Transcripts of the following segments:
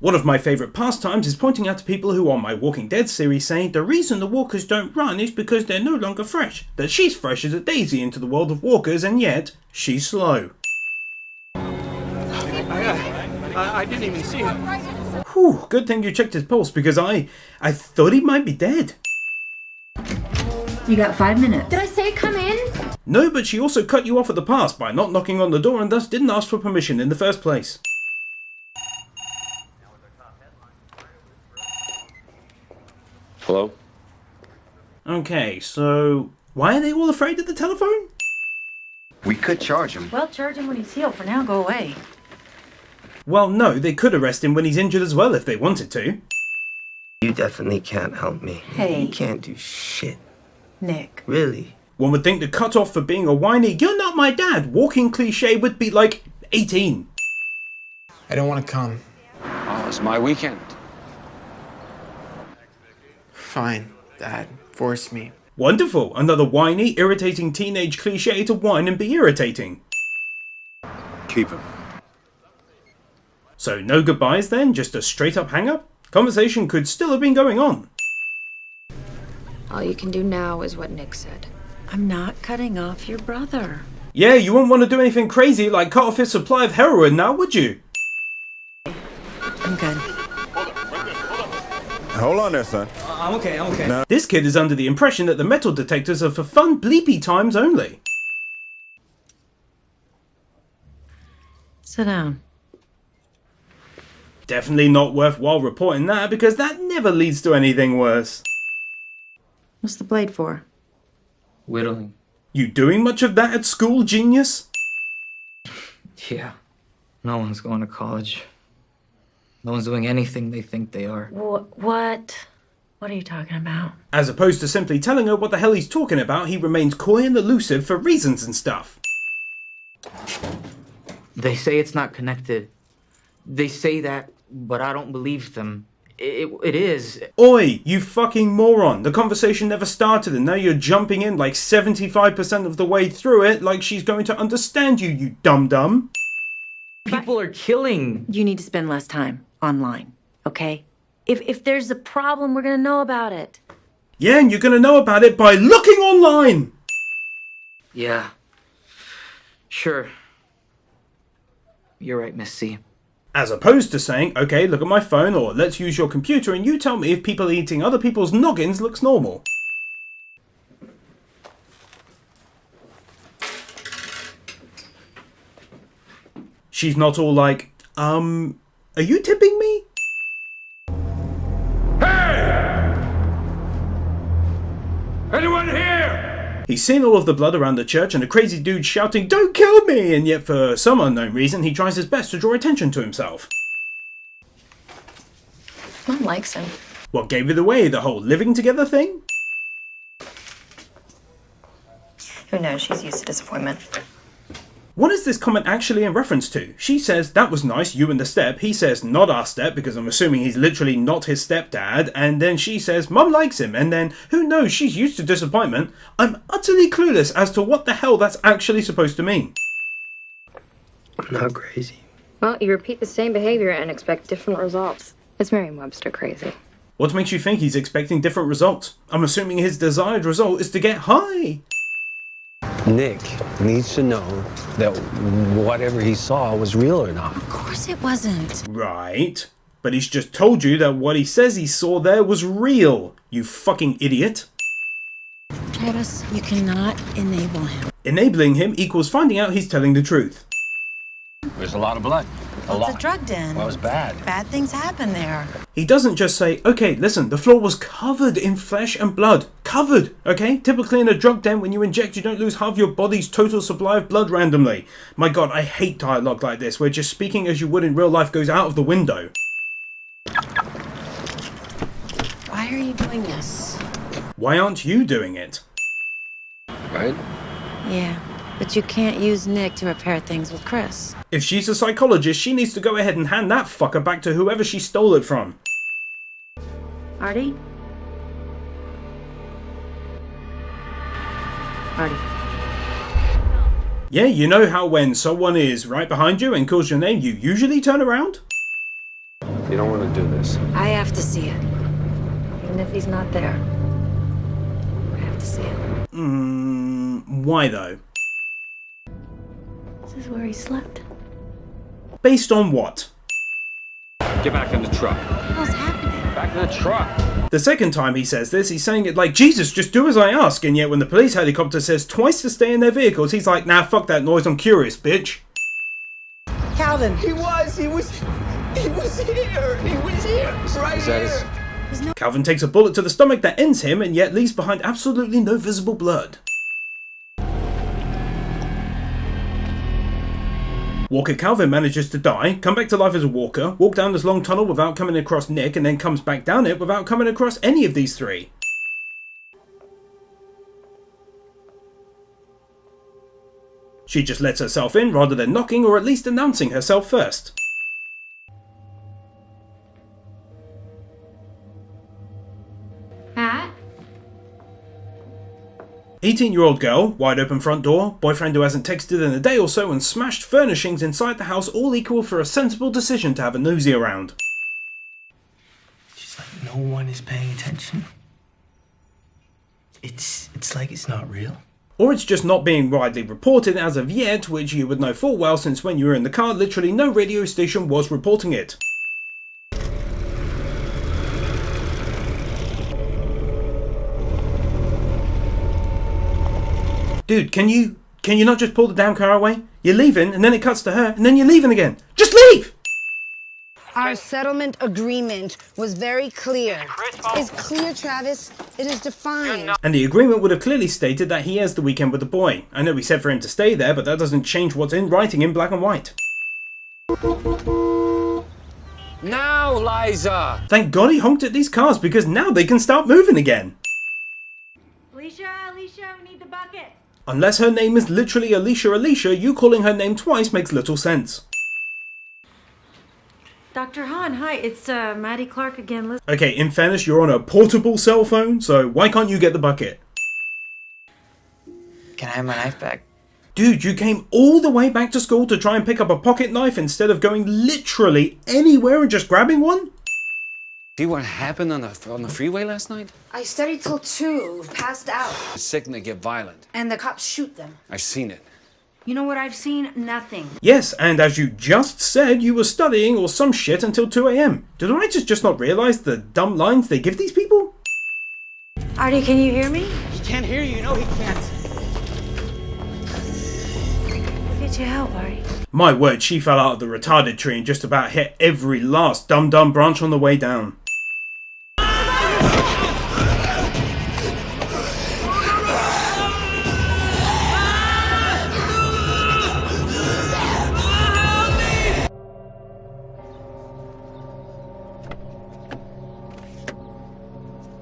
One of my favourite pastimes is pointing out to people who are on my Walking Dead series saying the reason the walkers don't run is because they're no longer fresh, that she's fresh as a daisy into the world of walkers and yet she's slow. I didn't even see him. Whew, good thing you checked his pulse because I thought he might be dead. You got 5 minutes. Did I say come in? No, but she also cut you off at the pass by not knocking on the door and thus didn't ask for permission in the first place. Hello? Okay, so why are they all afraid of the telephone? We could charge him. Well, charge him when he's healed. For now, go away. Well, no, they could arrest him when he's injured as well if they wanted to. You definitely can't help me. Hey. You can't do shit. Nick. Really? One would think the cut-off for being a whiny, "You're not my dad" walking cliche would be like 18. I don't want to come. Oh, it's my weekend. Fine, Dad. Force me. Wonderful, another whiny, irritating teenage cliche to whine and be irritating. Keep him. So no goodbyes then, just a straight up hang up? Conversation could still have been going on. All you can do now is what Nick said. I'm not cutting off your brother. Yeah, you wouldn't want to do anything crazy like cut off his supply of heroin now, would you? I'm good. Hold on there, son. I'm okay. No. This kid is under the impression that the metal detectors are for fun bleepy times only. Sit down. Definitely not worthwhile reporting that because that never leads to anything worse. What's the blade for? Whittling. You doing much of that at school, genius? Yeah. No one's going to college. No one's doing anything they think they are. What? What are you talking about? As opposed to simply telling her what the hell he's talking about, he remains coy and elusive for reasons and stuff. They say it's not connected. They say that, but I don't believe them. It is. Oi, you fucking moron. The conversation never started and now you're jumping in like 75% of the way through it like she's going to understand you, you dum-dum. People are killing. You need to spend less time online, okay? If there's a problem, we're gonna know about it. Yeah, and you're gonna know about it by looking online! Yeah. Sure. You're right, Miss C. As opposed to saying, okay, look at my phone, or let's use your computer and you tell me if people eating other people's noggins looks normal. She's not all like, are you tipping me? Hey! Anyone here? He's seen all of the blood around the church and a crazy dude shouting, "Don't kill me!" And yet for some unknown reason he tries his best to draw attention to himself. Mom likes him. What gave it away, the whole living together thing? Who knows? She's used to disappointment. What is this comment actually in reference to? She says, "That was nice, you and the step." He says, "Not our step," because I'm assuming he's literally not his stepdad. And then she says, "Mum likes him." And then, who knows, she's used to disappointment. I'm utterly clueless as to what the hell that's actually supposed to mean. I'm not crazy. Well, you repeat the same behavior and expect different results. It's Merriam-Webster crazy. What makes you think he's expecting different results? I'm assuming his desired result is to get high. Nick needs to know that whatever he saw was real or not. Of course it wasn't. Right. But he's just told you that what he says he saw there was real, you fucking idiot. Travis, you cannot enable him. Enabling him equals finding out he's telling the truth. There's a lot of blood. It's a drug den. That was bad. Bad things happen there. He doesn't just say, okay, listen, the floor was covered in flesh and blood. Covered, okay? Typically in a drug den, when you inject, you don't lose half your body's total supply of blood randomly. My god, I hate dialogue like this, where just speaking as you would in real life goes out of the window. Why are you doing this? Why aren't you doing it? Right? Yeah, but you can't use Nick to repair things with Chris. If she's a psychologist, she needs to go ahead and hand that fucker back to whoever she stole it from. Artie? Artie. Yeah, you know how when someone is right behind you and calls your name, you usually turn around? You don't want to do this. I have to see it. Even if he's not there. I have to see it. Why though? This is where he slept. Based on what? Get back in the truck. What's happening? Back in the truck. The second time he says this, he's saying it like, Jesus, just do as I ask, and yet when the police helicopter says twice to stay in their vehicles, he's like, nah, fuck that noise, I'm curious, bitch. Calvin. He was here. He was here. Right here. Calvin takes a bullet to the stomach that ends him, and yet leaves behind absolutely no visible blood. Walker Calvin manages to die, come back to life as a walker, walk down this long tunnel without coming across Nick, and then comes back down it without coming across any of these three. She just lets herself in rather than knocking or at least announcing herself first. Matt? 18-year-old girl, wide open front door, boyfriend who hasn't texted in a day or so, and smashed furnishings inside the house, all equal for a sensible decision to have a nosy around. She's like, no one is paying attention. It's like it's not real. Or it's just not being widely reported as of yet, which you would know full well since when you were in the car, literally no radio station was reporting it. Dude, can you not just pull the damn car away? You're leaving, and then it cuts to her, and then you're leaving again. Just leave! Our settlement agreement was very clear. It's clear, Travis. It is defined. And the agreement would have clearly stated that he has the weekend with the boy. I know we said for him to stay there, but that doesn't change what's in writing in black and white. Now, Liza! Thank God he honked at these cars, because now they can start moving again. Alicia, we need the bucket. Unless her name is literally Alicia, you calling her name twice makes little sense. Dr. Hahn, hi, it's Maddie Clark again. Listen. Okay, in fairness, you're on a portable cell phone, so why can't you get the bucket? Can I have my knife back? Dude, you came all the way back to school to try and pick up a pocket knife instead of going literally anywhere and just grabbing one? See what happened on the freeway last night? I studied till 2, passed out. The sick and they get violent. And the cops shoot them. I've seen it. You know what I've seen? Nothing. Yes, and as you just said, you were studying or some shit until 2 AM. Do the writers just not realise the dumb lines they give these people? Artie, can you hear me? He can't hear you. No, he can't. Look at your help, Artie. My word, she fell out of the retarded tree and just about hit every last dumb branch on the way down.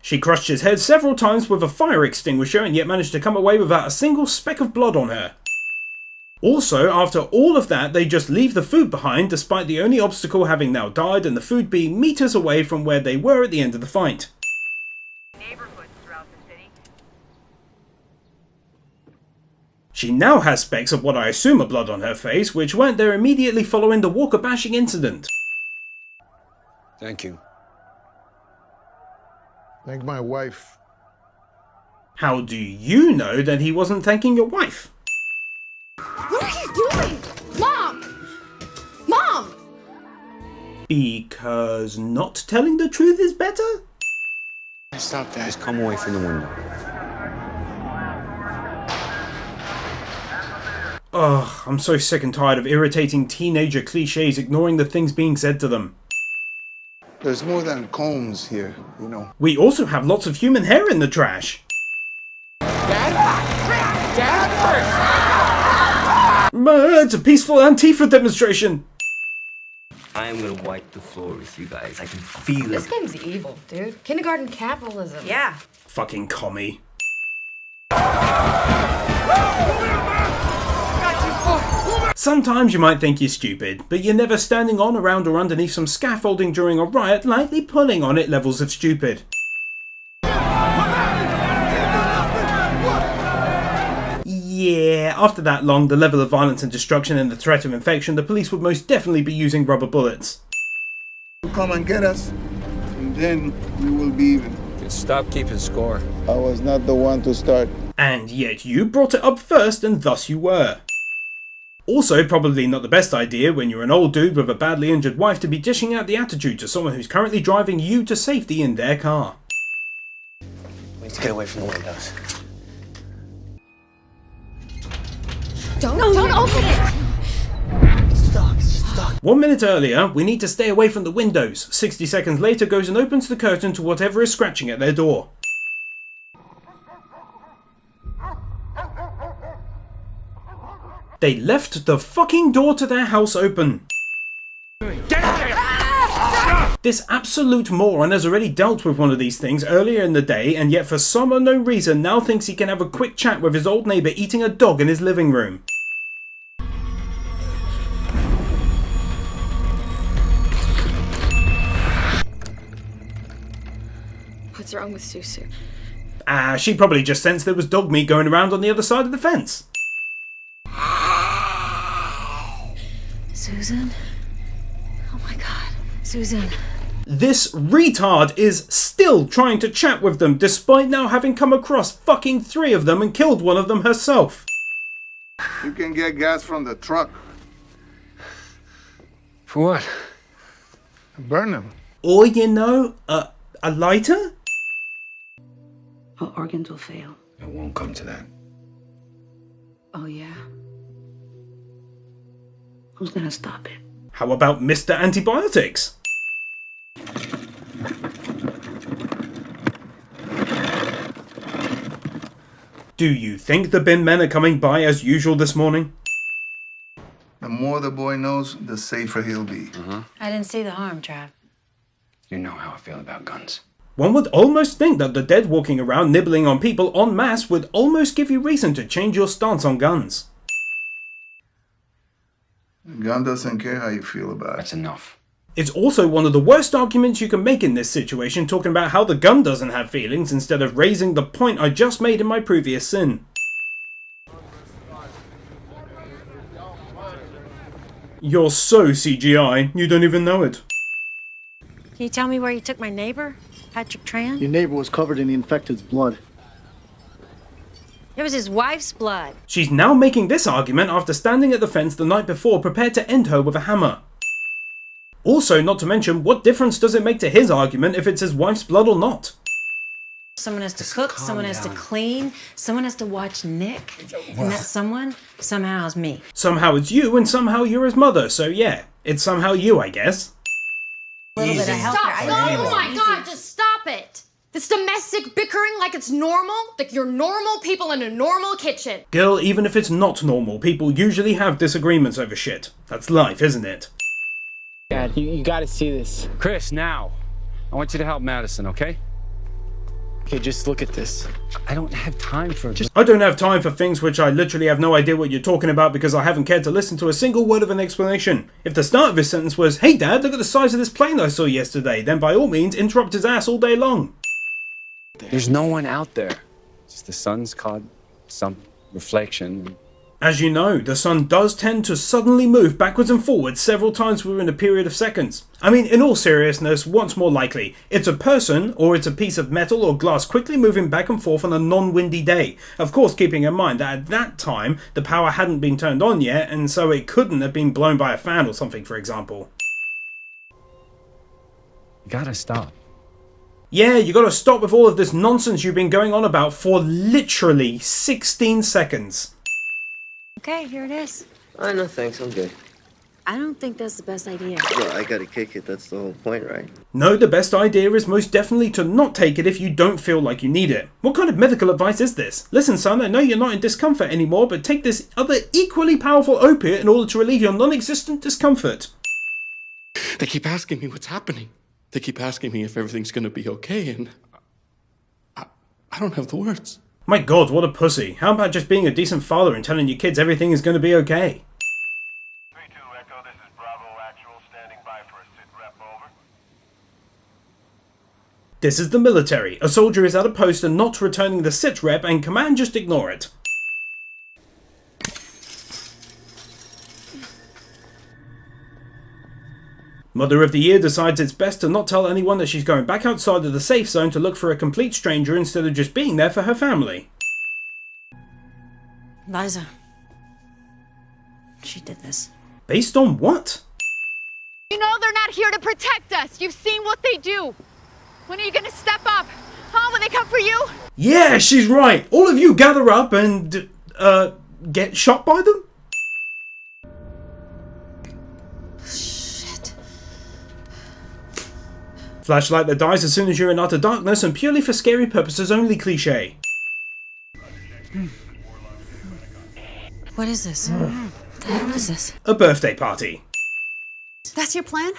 She crushed his head several times with a fire extinguisher and yet managed to come away without a single speck of blood on her. Also, after all of that, they just leave the food behind despite the only obstacle having now died and the food being meters away from where they were at the end of the fight. She now has specks of what I assume are blood on her face, which weren't there immediately following the Walker bashing incident. Thank you. Thank my wife. How do you know that he wasn't thanking your wife? What are you doing? Mom! Mom! Because not telling the truth is better? Stop that. Just come away from the window. Ugh, I'm so sick and tired of irritating teenager cliches ignoring the things being said to them. There's more than combs here, you know. We also have lots of human hair in the trash. It's a peaceful Antifa demonstration. I am gonna wipe the floor with you guys. I can feel This it. game's evil, dude. Kindergarten capitalism. Yeah. Fucking commie. Sometimes you might think you're stupid, but you're never standing on, around, or underneath some scaffolding during a riot, lightly pulling on it levels of stupid. Yeah, after that long, the level of violence and destruction and the threat of infection, the police would most definitely be using rubber bullets. come and get us, and then we will be even. Stop keeping score. I was not the one to start. And yet you brought it up first, and thus you were. Also, probably not the best idea when you're an old dude with a badly injured wife to be dishing out the attitude to someone who's currently driving you to safety in their car. We need to get away from the windows. Don't open it! 1 minute earlier, we need to stay away from the windows. 60 seconds later goes and opens the curtain to whatever is scratching at their door. They left the fucking door to their house open. This absolute moron has already dealt with one of these things earlier in the day, and yet for some unknown reason now thinks he can have a quick chat with his old neighbour eating a dog in his living room. What's wrong with Susu? She probably just sensed there was dog meat going around on the other side of the fence. Susan? Oh my god. Susan. This retard is still trying to chat with them despite now having come across fucking 3 of them and killed one of them herself. You can get gas from the truck. For what? Burn them. Or, you know, a lighter? Our organs will fail. It won't come to that. Oh, yeah? Who's gonna stop it? How about Mr. Antibiotics? Do you think the bin men are coming by as usual this morning? The more the boy knows, the safer he'll be. I didn't see the harm, Trav. You know how I feel about guns. One would almost think that the dead walking around nibbling on people en masse would almost give you reason to change your stance on guns. The gun doesn't care how you feel about it. That's enough. It's also one of the worst arguments you can make in this situation, talking about how the gun doesn't have feelings instead of raising the point I just made in my previous sin. You're so CGI, you don't even know it. Can you tell me where you took my neighbor, Patrick Tran? Your neighbor was covered in the infected's blood. It was his wife's blood. She's now making this argument after standing at the fence the night before prepared to end her with a hammer. Also, not to mention, what difference does it make to his argument if it's his wife's blood or not? Someone has to cook, someone has to clean, someone has to watch Nick, and that someone somehow is me. Somehow it's you and somehow you're his mother, so yeah, it's somehow you, I guess. A little bit of help. Stop! Oh my god, just stop it! This domestic bickering like it's normal? Like you're normal people in a normal kitchen. Girl, even if it's not normal, people usually have disagreements over shit. That's life, isn't it? Dad, you gotta see this. Chris, now. I want you to help Madison, okay? Okay, just look at this. I don't have time for... I don't have time for things which I literally have no idea what you're talking about because I haven't cared to listen to a single word of an explanation. If the start of his sentence was, "Hey Dad, look at the size of this plane I saw yesterday," then by all means interrupt his ass all day long. There's no one out there. Just the sun's caught some reflection. As you know, the sun does tend to suddenly move backwards and forwards several times within a period of seconds. I mean, in all seriousness, what's more likely? It's a person, or it's a piece of metal or glass quickly moving back and forth on a non-windy day. Of course, keeping in mind that at that time, the power hadn't been turned on yet, and so it couldn't have been blown by a fan or something, for example. You gotta stop. Yeah, you gotta stop with all of this nonsense you've been going on about for literally 16 seconds. Okay, here it is. No thanks, I'm good. I don't think that's the best idea. Well, I gotta kick it, that's the whole point, right? No, the best idea is most definitely to not take it if you don't feel like you need it. What kind of medical advice is this? Listen son, I know you're not in discomfort anymore, but take this other equally powerful opiate in order to relieve your non-existent discomfort. They keep asking me what's happening. They keep asking me if everything's gonna be okay, and I don't have the words. My god, what a pussy. How about just being a decent father and telling your kids everything is going to be okay? 3-2 Echo, this is Bravo Actual, standing by for a sit rep, over. This is the military. A soldier is at a post and not returning the sit rep and command just ignore it. Mother of the Year decides it's best to not tell anyone that she's going back outside of the safe zone to look for a complete stranger instead of just being there for her family. Liza. She did this. Based on what? You know they're not here to protect us. You've seen what they do. When are you gonna step up? Huh? When they come for you? Yeah, she's right. All of you gather up and, get shot by them? Shit. Flashlight that dies as soon as you're in utter darkness and purely for scary purposes only cliche. What is this? What the hell is this? A birthday party. That's your plan?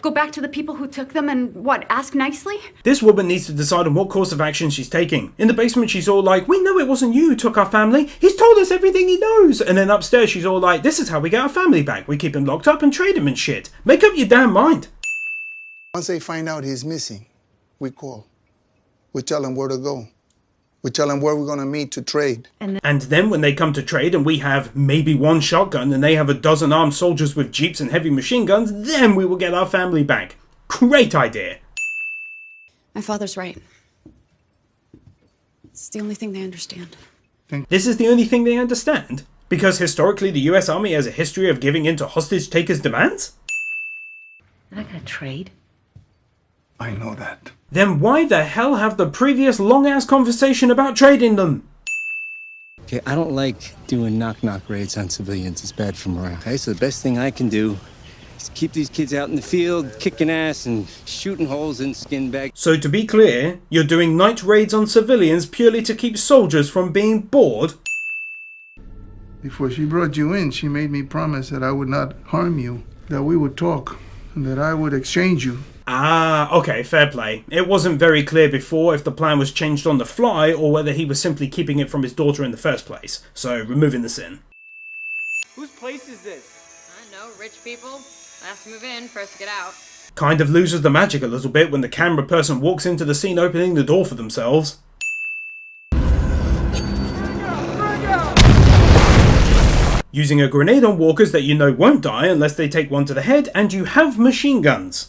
Go back to the people who took them and what, ask nicely? This woman needs to decide on what course of action she's taking. In the basement she's all like, we know it wasn't you who took our family, he's told us everything he knows. And then upstairs she's all like, this is how we get our family back, we keep him locked up and trade him and shit. Make up your damn mind. Once they find out he's missing, we call. We tell him where to go. We tell him where we're going to meet to trade. And then when they come to trade and we have maybe one shotgun and they have a dozen armed soldiers with jeeps and heavy machine guns, then we will get our family back. Great idea. My father's right. It's the only thing they understand. This is the only thing they understand? Because historically the US Army has a history of giving in to hostage takers' demands? I'm not gonna trade. I know that. Then why the hell have the previous long-ass conversation about trading them? Okay, I don't like doing knock-knock raids on civilians. It's bad for morale. Okay, so the best thing I can do is keep these kids out in the field, kicking ass and shooting holes in skin bags. So to be clear, you're doing night raids on civilians purely to keep soldiers from being bored? Before she brought you in, she made me promise that I would not harm you, that we would talk, and that I would exchange you. Ah, okay, fair play. It wasn't very clear before if the plan was changed on the fly or whether he was simply keeping it from his daughter in the first place. So, removing the sin. Whose place is this? I know, rich people. Last to move in, first to get out. Kind of loses the magic a little bit when the camera person walks into the scene opening the door for themselves. Using a grenade on walkers that you know won't die unless they take one to the head, and you have machine guns.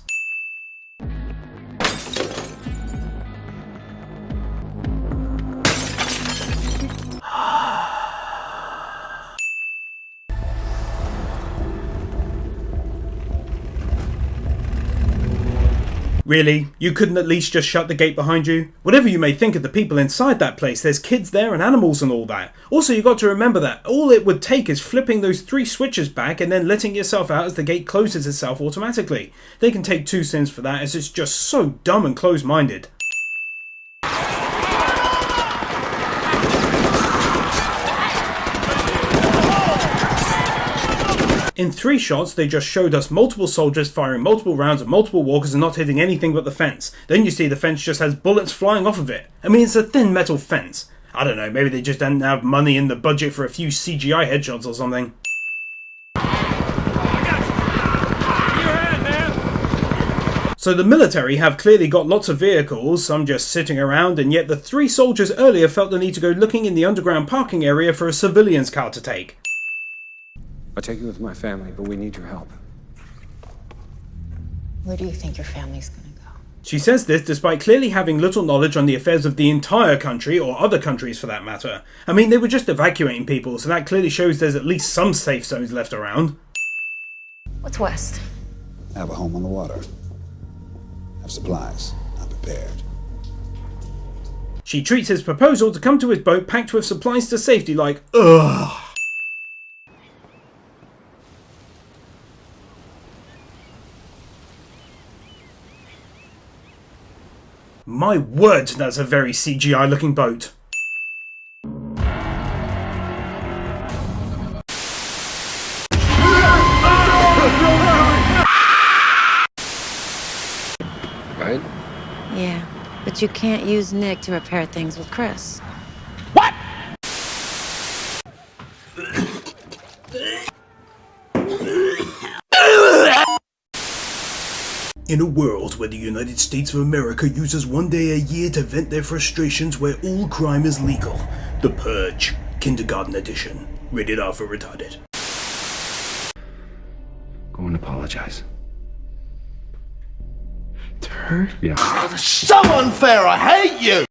Really? You couldn't at least just shut the gate behind you? Whatever you may think of the people inside that place, there's kids there and animals and all that. Also, you got to remember that all it would take is flipping those 3 switches back and then letting yourself out as the gate closes itself automatically. They can take 2 cents for that as it's just so dumb and close-minded. In 3 shots, they just showed us multiple soldiers firing multiple rounds at multiple walkers and not hitting anything but the fence. Then you see the fence just has bullets flying off of it. I mean, it's a thin metal fence. I don't know, maybe they just didn't have money in the budget for a few CGI headshots or something. So the military have clearly got lots of vehicles, some just sitting around, and yet the 3 soldiers earlier felt the need to go looking in the underground parking area for a civilian's car to take. I'll take you with my family, but we need your help. Where do you think your family's gonna go? She says this despite clearly having little knowledge on the affairs of the entire country, or other countries for that matter. I mean, they were just evacuating people, so that clearly shows there's at least some safe zones left around. What's west? Have a home on the water. Have supplies. I'm prepared. She treats his proposal to come to his boat packed with supplies to safety like, ugh. My word, that's a very CGI looking boat. Right? Yeah, but you can't use Nick to repair things with Chris. What? In a world where the United States of America uses one day a year to vent their frustrations where all crime is legal, The Purge, Kindergarten Edition, rated R for retarded. Go and apologize. her? Yeah. So unfair, I hate you!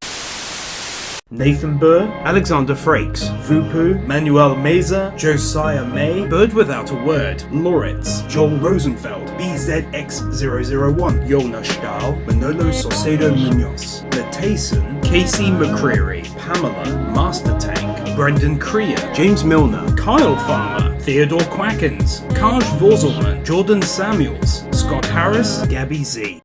Nathan Burr, Alexander Frakes, Vupu, Manuel Meza, Josiah May, Bird Without a Word, Loritz, Joel Rosenfeld, BZX001, Yona Stahl, Manolo Saucedo Munoz, Matayson, Casey McCreary, Pamela, Master Tank, Brendan Creer, James Milner, Kyle Farmer, Theodore Quackens, Kaj Vorzelman, Jordan Samuels, Scott Harris, Gabby Z.